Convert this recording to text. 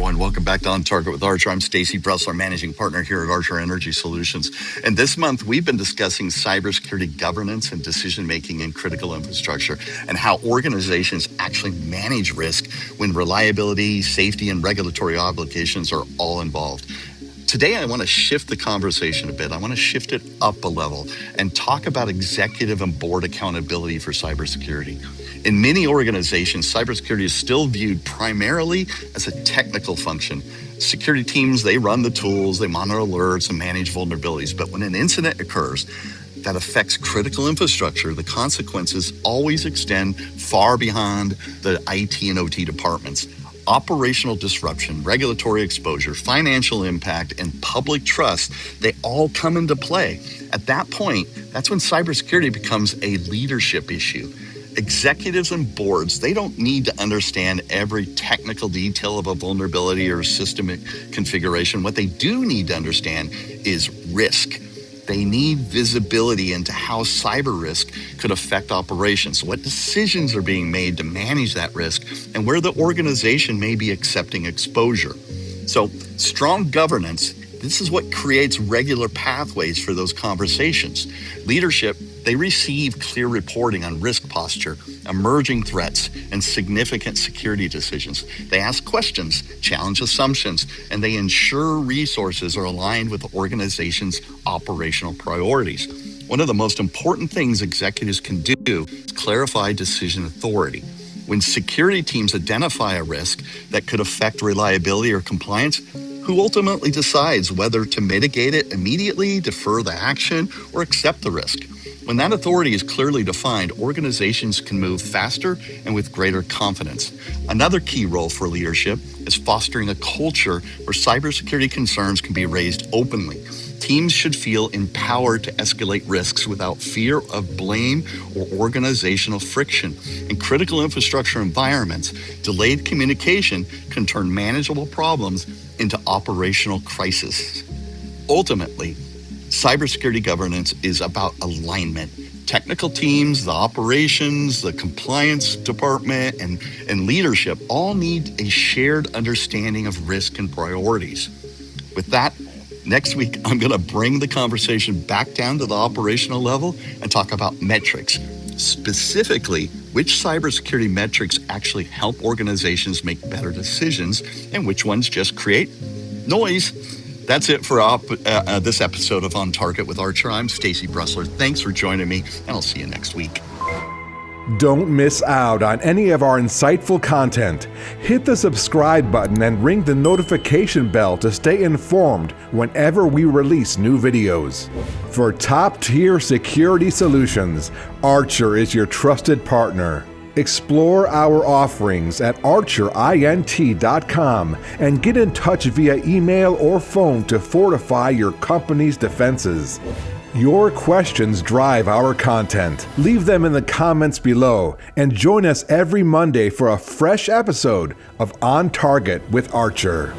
everyone. Welcome back to OnTarget with Archer. I'm Stacy Bresler, managing partner here at Archer Energy Solutions. And this month, we've been discussing cybersecurity governance and decision-making in critical infrastructure and how organizations actually manage risk when reliability, safety, and regulatory obligations are all involved. Today, I want to shift the conversation a bit. I want to shift it up a level and talk about executive and board accountability for cybersecurity. In many organizations, cybersecurity is still viewed primarily as a technical function. Security teams, they run the tools, they monitor alerts and manage vulnerabilities. But when an incident occurs that affects critical infrastructure, the consequences always extend far beyond the IT and OT departments. Operational disruption, regulatory exposure, financial impact, and public trust, they all come into play. At that point, that's when cybersecurity becomes a leadership issue. Executives and boards, they don't need to understand every technical detail of a vulnerability or system configuration. What they do need to understand is risk. They need visibility into how cyber risk could affect operations, what decisions are being made to manage that risk, and where the organization may be accepting exposure. So, strong governance, this is what creates regular pathways for those conversations. Leadership, they receive clear reporting on risk posture, emerging threats, and significant security decisions. They ask questions, challenge assumptions, and they ensure resources are aligned with the organization's operational priorities. One of the most important things executives can do is clarify decision authority. When security teams identify a risk that could affect reliability or compliance, who ultimately decides whether to mitigate it immediately, defer the action, or accept the risk? When that authority is clearly defined, organizations can move faster and with greater confidence. Another key role for leadership is fostering a culture where cybersecurity concerns can be raised openly. Teams should feel empowered to escalate risks without fear of blame or organizational friction. In critical infrastructure environments, delayed communication can turn manageable problems into operational crises. Ultimately, cybersecurity governance is about alignment. Technical teams, the operations, the compliance department, and leadership all need a shared understanding of risk and priorities. With that, next week, I'm going to bring the conversation back down to the operational level and talk about metrics. Specifically, which cybersecurity metrics actually help organizations make better decisions and which ones just create noise. That's it for this episode of OnTarget with Archer. I'm Stacy Bresler. Thanks for joining me, and I'll see you next week. Don't miss out on any of our insightful content. Hit the subscribe button and ring the notification bell to stay informed whenever we release new videos. For top-tier security solutions, Archer is your trusted partner. Explore our offerings at archerint.com and get in touch via email or phone to fortify your company's defenses. Your questions drive our content. Leave them in the comments below and join us every Monday for a fresh episode of On Target with Archer.